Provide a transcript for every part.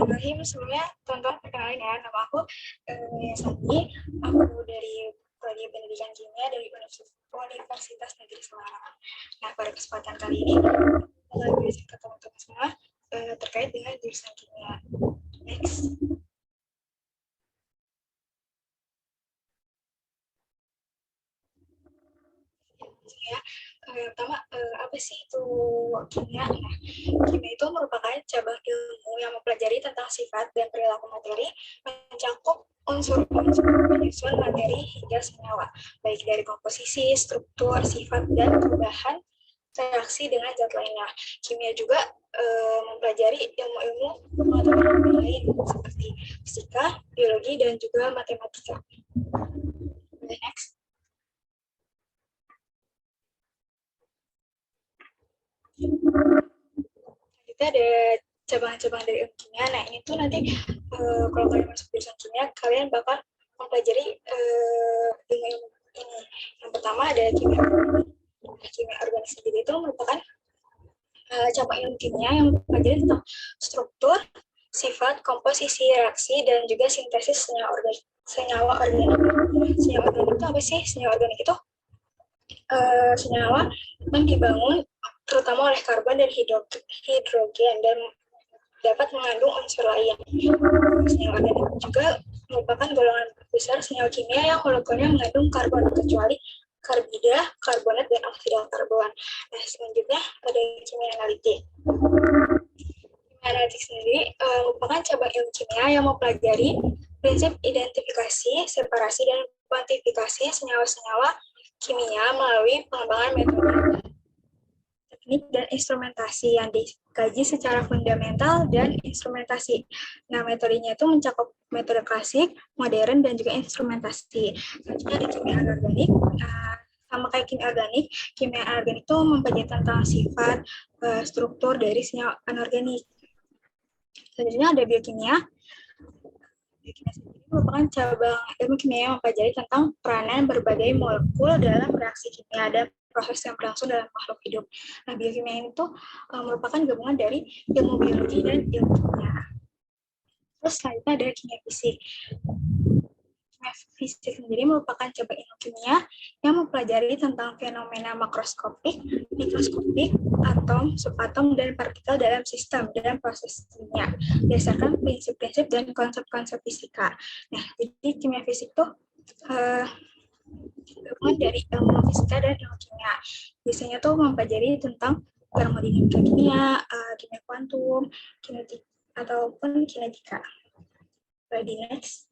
Bismillahirrahmanirrahim. Sebelumnya teman-teman perkenalin ya, nama aku Sandi. Aku dari Prodi Pendidikan Kimia dari Universitas Negeri Semarang. Nah, pada kesempatan kali ini kita bisa ke teman-teman semua terkait dengan jurusan kimia. Next. Ya, pertama apa sih itu kimia? Nah, kimia itu merupakan cabang ilmu yang mempelajari tentang sifat dan perilaku materi, mencakup unsur-unsur penyusun materi hingga senyawa, baik dari komposisi, struktur, sifat, dan perubahan reaksi dengan zat lainnya. Kimia juga mempelajari ilmu-ilmu pengetahuan lain seperti fisika, biologi, dan juga matematika. Next. Kita ada cabang-cabang dari ilmu kimia. Nah, ini tuh nanti kalau kalian masuk jurusan kimia, kalian bakal mempelajari ilmu ini. Yang pertama ada kimia organik. Kimia organik sendiri itu merupakan cabang ilmu kimia yang mempelajari tentang struktur, sifat, komposisi, reaksi, dan juga sintesis senyawa organik. Senyawa organik itu apa sih? Senyawa organik itu senyawa yang dibangun terutama oleh karbon dan hidrogen dan dapat mengandung unsur lain. Senyawa organik juga merupakan golongan besar senyawa kimia yang molekulnya mengandung karbon kecuali karbida, karbonat, dan oksida karbon. Nah, selanjutnya ada kimia analitik. Kimia analitik sendiri merupakan cabang ilmu kimia yang mempelajari prinsip identifikasi, separasi, dan kuantifikasi senyawa-senyawa kimia melalui pengembangan metode teknik dan instrumentasi yang dikaji secara fundamental dan instrumentasi. Nah, metodenya itu mencakup metode klasik, modern, dan juga instrumentasi. Selanjutnya ada kimia anorganik. Sama kayak kimia anorganik itu mempelajari tentang sifat, struktur dari senyawa anorganik. Selanjutnya ada biokimia. Biokimia sendiri merupakan cabang ilmu kimia yang mempelajari tentang peranan berbagai molekul dalam reaksi kimia dan proses yang berlangsung dalam makhluk hidup. Nah, biokimia ini tuh merupakan gabungan dari ilmu biologi dan ilmu kimia. Terus selanjutnya ada kimia fisik. Kimia fisik sendiri merupakan cabang ilmu kimia yang mempelajari tentang fenomena makroskopik, mikroskopik, atom, subatom, dan partikel dalam sistem dan proses kimia berdasarkan prinsip-prinsip dan konsep-konsep fisika. Nah, jadi kimia fisik tuh gabungan dari ilmu fisika dan ilmu kimia. Biasanya tuh mempelajari tentang termodinamika kimia, kimia kuantum, kinetik, ataupun kinetika. Ready, next.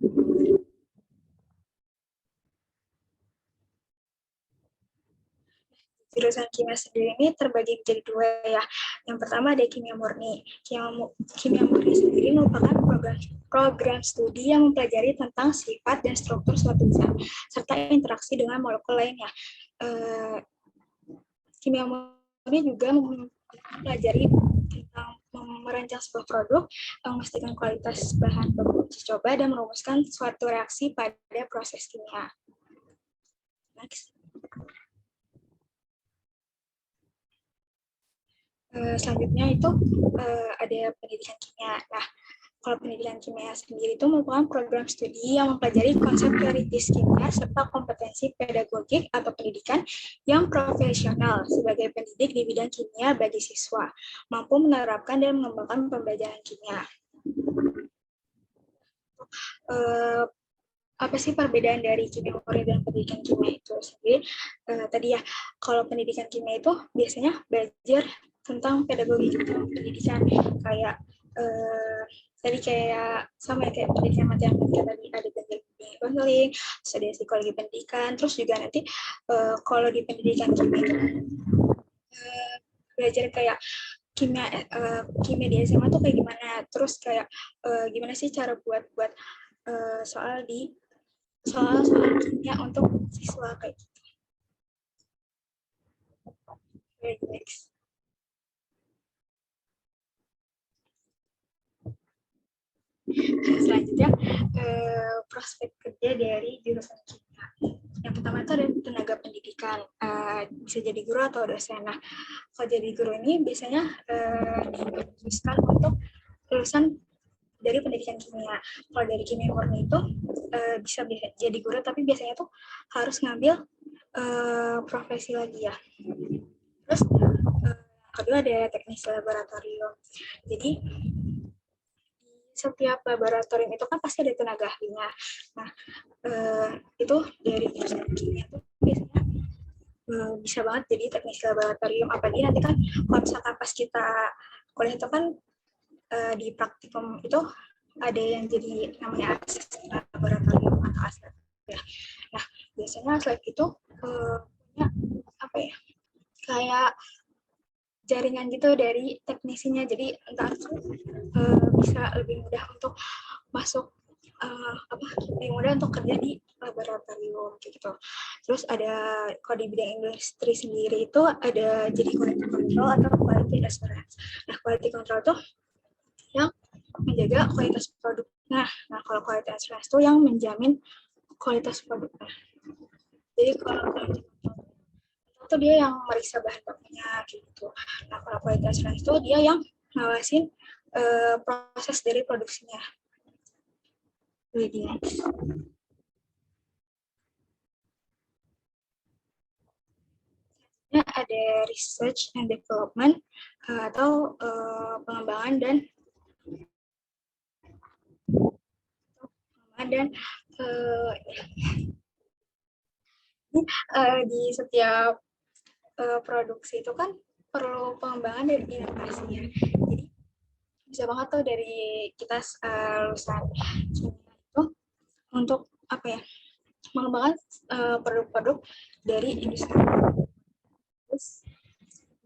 Jurusan kimia sendiri ini terbagi menjadi dua ya. Yang pertama ada kimia murni. Kimia murni sendiri merupakan program studi yang mempelajari tentang sifat dan struktur suatu zat serta interaksi dengan molekul lainnya. Kimia murni juga mempelajari tentang merancang sebuah produk, memastikan kualitas bahan baku uji coba, dan merumuskan suatu reaksi pada proses kimia. Next. Selanjutnya itu ada pendidikan kimia. Nah, kalau pendidikan kimia sendiri itu merupakan program studi yang mempelajari konsep teoritis kimia serta kompetensi pedagogik atau pendidikan yang profesional sebagai pendidik di bidang kimia bagi siswa, mampu menerapkan dan mengembangkan pembelajaran kimia. Apa sih perbedaan dari kimia murni dan pendidikan kimia itu sendiri? Tadi ya, kalau pendidikan kimia itu biasanya belajar tentang pedagogi pendidikan kayak tadi kayak sama kayak pendidikan matematika tadi ada bimbing konseling, terus ada psikologi pendidikan, terus juga nanti kalau di pendidikan kimia itu belajar kayak kimia di SMA tuh kayak gimana, terus kayak gimana sih cara buat soal kimia untuk siswa kayak gitu. Next. Selanjutnya prospek kerja dari jurusan kimia. Yang pertama itu ada tenaga pendidikan, bisa jadi guru atau dosen. Nah, kalau jadi guru ini biasanya dikhususkan untuk lulusan dari pendidikan kimia. Kalau dari kimia murni itu bisa jadi guru, tapi biasanya tuh harus ngambil profesi lagi ya. Terus kedua ada teknisi laboratorium. Jadi setiap laboratorium itu kan pasti ada tenaga ahlinya. Nah, itu dari jurusan kimia itu biasanya bisa banget jadi teknisi laboratorium. Apalagi nanti kan kalau misalkan pas kita kuliah itu kan di praktikum itu ada yang jadi namanya asisten laboratorium atau aslab ya. Nah, biasanya aslab itu punya apa ya, kayak jaringan gitu dari teknisinya, jadi entah bisa lebih mudah untuk masuk lebih mudah untuk kerja di laboratorium gitu. Terus ada kalau di bidang industri sendiri itu ada jadi quality control atau quality assurance. Nah, quality control tuh yang menjaga kualitas produk. Nah kalau quality assurance itu yang menjamin kualitas produknya. Jadi kalau itu dia yang meriksa bahan bakunya gitu. Nah, kalau quality assurance itu dia yang ngawasin proses dari produksinya. Jadi ada research and development atau pengembangan dan di setiap produksi itu kan perlu pengembangan dan inovasinya. Jadi bisa banget tuh dari kita lulusan kimia itu untuk apa ya, mengembangkan produk-produk dari industri. Terus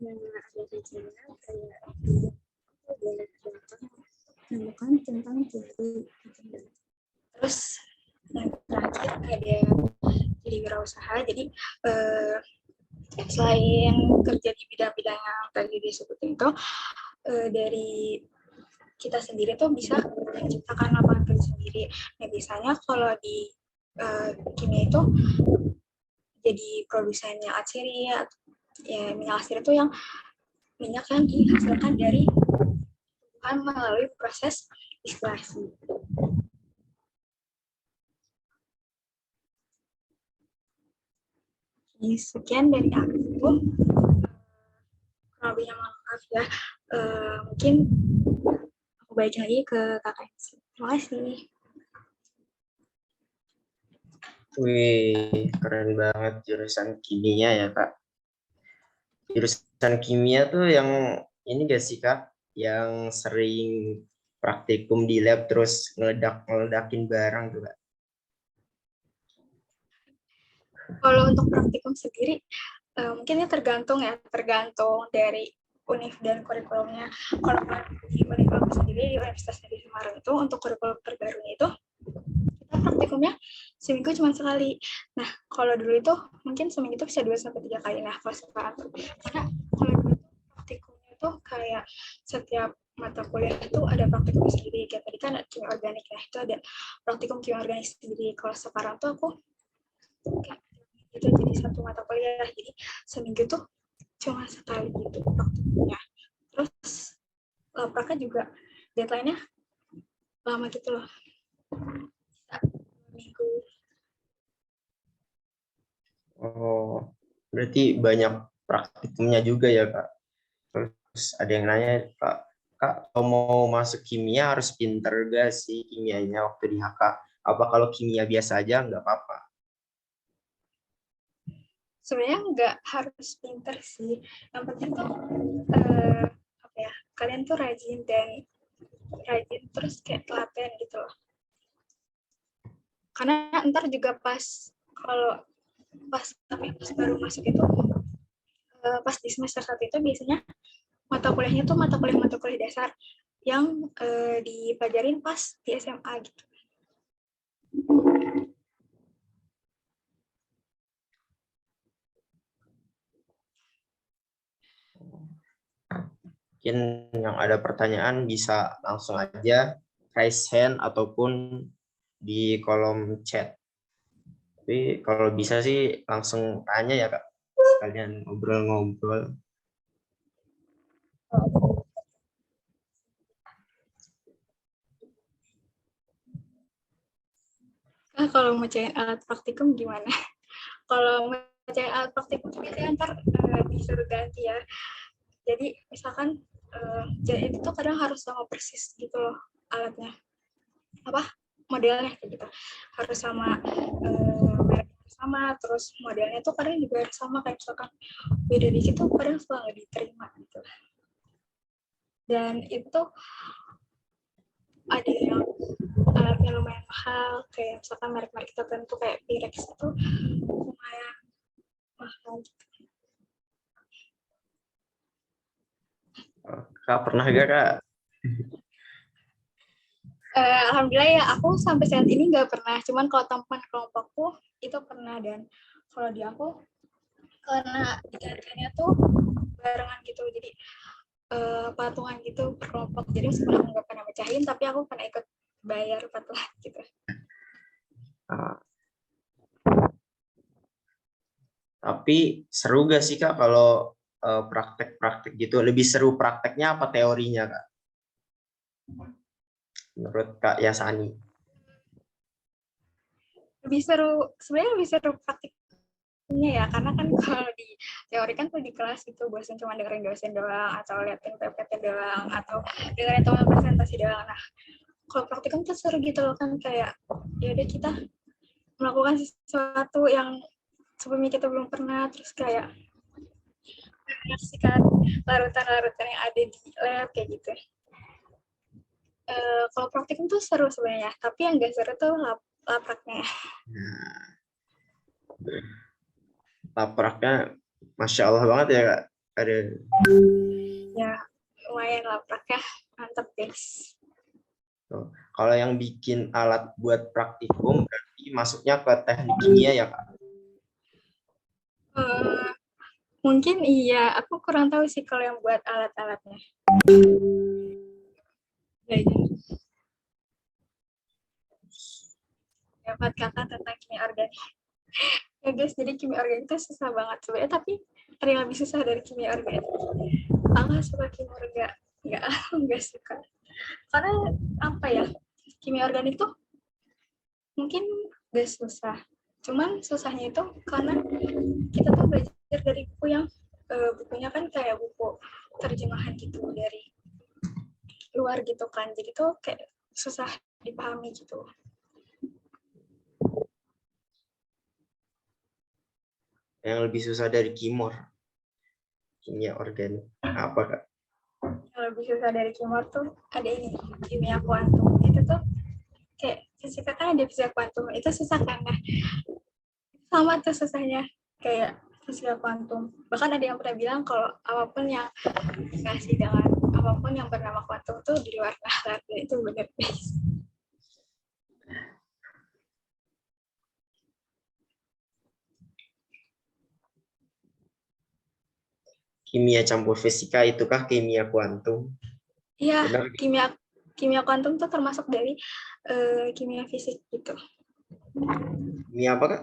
ada kajian kayak menemukan tentang teori. Terus yang terakhir ada jadi wirausaha. Jadi selain kerja di bidang-bidang yang tadi disebutin itu, dari kita sendiri tuh bisa menciptakan lapangan kerja sendiri. Nah, biasanya kalau di kimia itu jadi produsennya atsiri ya, minyak atsiri itu yang minyak yang dihasilkan dari melalui proses distilasi. Sekian dari aku. Kalau lebihnya maaf ya. Mungkin aku balik lagi ke kakak. Terima kasih. Wih, keren banget jurusan kimia ya, Kak. Jurusan kimia tuh yang ini gak sih, Kak? Yang sering praktikum di lab terus ngeledakin barang tuh, Kak? Kalau untuk praktikum sendiri, mungkin tergantung dari univ dan kurikulumnya. Kalau di univ aku sendiri, di Universitas Negeri Semarang itu, untuk kurikulum terbarunya itu, kita praktikumnya seminggu cuma sekali. Nah, kalau dulu itu mungkin seminggu itu bisa 2-3 kali. Nah, kalau sekarang tuh, karena kalau dulu itu praktikumnya itu kayak setiap mata kuliah itu ada praktikum sendiri. Kayak tadi kan kimia organik ya, itu ada praktikum kimia organik sendiri. Kalau sekarang tuh aku itu jadi satu mata kuliah, jadi seminggu tuh cuma sekali gitu praktikumnya. Terus praknya juga deadline-nya lama gitu loh, minggu. Oh, berarti banyak praktikumnya juga ya, Kak? Terus ada yang nanya, Kak, kalau mau masuk kimia harus pinter gak sih kimianya waktu di HK? Apa kalau kimia biasa aja nggak apa-apa? Sebenarnya nggak harus pinter sih, yang penting tuh apa ya, kalian tuh rajin terus kayak telaten gitu loh. Karena ntar juga pas baru masuk itu, pas di semester 1 itu biasanya mata kuliahnya tuh mata kuliah dasar yang dipelajarin pas di SMA gitu. Mungkin yang ada pertanyaan bisa langsung aja raise hand ataupun di kolom chat. Tapi kalau bisa sih langsung tanya ya, Kak. Kalian ngobrol-ngobrol. kalau mecahin alat praktikum gimana? Kalau mecahin alat praktikum itu biasanya ntar disuruh ganti ya. Jadi misalkan jadi itu tuh kadang harus sama persis gitu loh alatnya. Apa? Modelnya kayak gitu. Harus sama merek sama, terus modelnya tuh kadang juga harus sama, kayak misalkan beda dikit tuh kadang suka nggak diterima gitu. Dan itu ada yang alatnya lumayan mahal, kayak misalkan merek-merek tertentu kayak Pyrex itu lumayan mahal gitu. Kak pernah gak Kak? Alhamdulillah ya, aku sampai saat ini nggak pernah. Cuman kalau teman kelompokku itu pernah, dan kalau di aku karena digantinya tuh barengan gitu, jadi patungan gitu per kelompok. Jadi meskipun aku nggak pernah mecahin, tapi aku pernah ikut bayar patungan gitu. Tapi seru gak sih Kak kalau praktek-praktek gitu? Lebih seru prakteknya apa teorinya Kak? Menurut Kak Yasani? Lebih seru, sebenarnya lebih seru praktiknya ya, karena kan kalau di teori kan tuh di kelas itu bosan cuma dengerin dosen doang, atau liatin PPT doang, atau dengerin teman presentasi doang. Nah, kalau praktikum tuh seru gitu loh kan, kayak ya udah kita melakukan sesuatu yang sebelumnya kita belum pernah, terus kayak menyaksikan larutan-larutan yang ada di lab kayak gitu. Kalau praktikum tuh seru sebenarnya, tapi yang gak seru tuh lapraknya. Lapraknya Masya Allah banget ya Kak. Ada. Ya, lumayan lapraknya, mantep guys. Kalau yang bikin alat buat praktikum berarti masuknya ke teknik kimia ya Kak? Mungkin iya, aku kurang tahu sih kalau yang buat alat-alatnya. Dapat kakak tentang kimia organik. Ya guys, jadi kimia organik itu susah banget sebenarnya, tapi ada yang lebih susah dari kimia organik. Aku suka kimia organik, enggak suka. Karena apa ya, kimia organik tuh mungkin gak susah. Cuman susahnya itu karena kita tuh belajar dari buku yang bukunya kan kayak buku terjemahan gitu dari luar gitu kan. Jadi tuh kayak susah dipahami gitu. Yang lebih susah dari kimia organik apa Kak? Yang lebih susah dari kimia tuh ada ini, kimia kuantum. Itu tuh kayak fisika kan ada fisika kuantum, itu susah kan. Nah, sama tuh susahnya kayak fisika kuantum. Bahkan ada yang pernah bilang kalau apapun yang dikasih dengan apapun yang bernama kuantum tuh di luar nalar. Itu benar guys. Kimia campur fisika itukah kimia kuantum? Iya, Benar? kimia kuantum tuh termasuk dari kimia fisik gitu. Kimia apa Kak?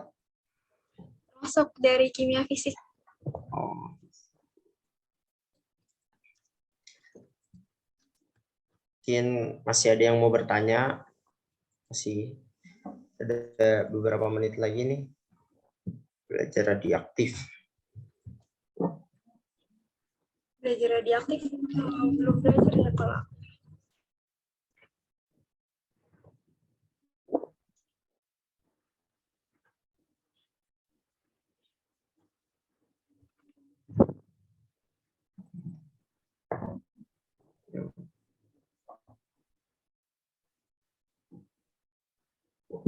Termasuk dari kimia fisik. Oh. Mungkin masih ada yang mau bertanya? Masih ada beberapa menit lagi nih. Belajar radioaktif. Belajar radioaktif belum belajar ya kalau.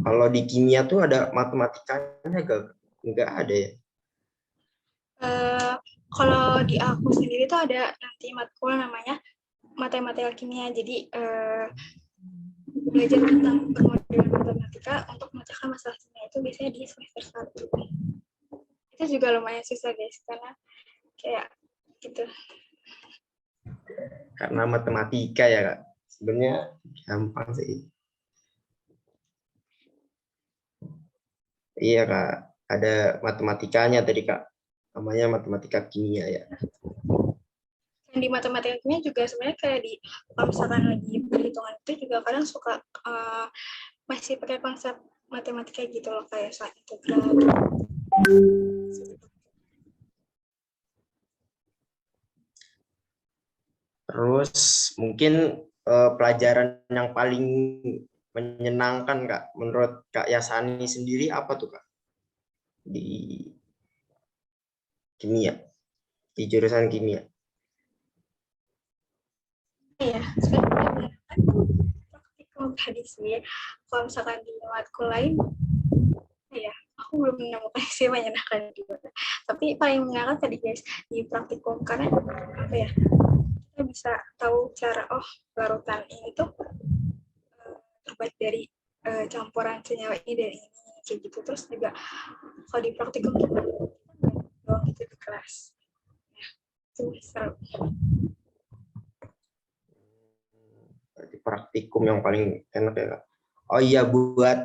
Kalau di kimia tuh ada matematikanya enggak ada ya? Kalau di aku sendiri tuh ada nanti matkul namanya matematika kimia. Jadi belajar tentang permodelan matematika untuk memecahkan masalah kimia itu biasanya di semester 1. Itu juga lumayan susah guys, karena kayak gitu. Karena matematika ya Kak. Sebenarnya gampang sih. Iya Kak, ada matematikanya tadi Kak. Namanya matematika kimia ya. Dan di matematika kimia juga sebenarnya kayak di kalau misalkan lagi perhitungan itu juga kadang suka masih pakai konsep matematika gitu loh, kayak sine integral. Terus mungkin pelajaran yang paling menyenangkan Kak, menurut Kak Yasani sendiri apa tuh Kak? Di kimia, di jurusan kimia. Ya, sebenarnya praktikum tadi sih. Kalau misalkan di matkul lain, ya aku belum menemukan sih menyenangkan juga. Tapi paling menyenangkan tadi guys di praktikum, karena apa ya, kita bisa tahu cara larutan ini tuh terbuat dari campuran senyawa ini dan ini kayak gitu. Terus juga kalau di praktikum kita doang gitu di kelas. Ya, itu seru. Berarti praktikum yang paling enak ya Kak. Oh iya, buat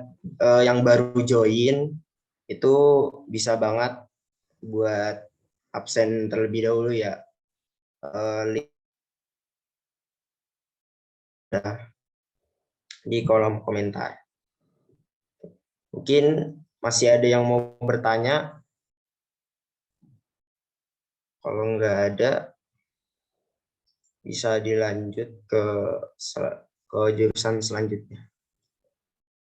yang baru join itu bisa banget buat absen terlebih dahulu ya. Link di kolom komentar. Mungkin masih ada yang mau bertanya. Kalau nggak ada, bisa dilanjut ke jurusan selanjutnya.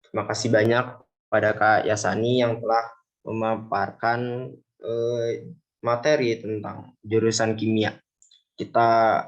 Terima kasih banyak pada Kak Yasani yang telah memaparkan materi tentang jurusan kimia. Kita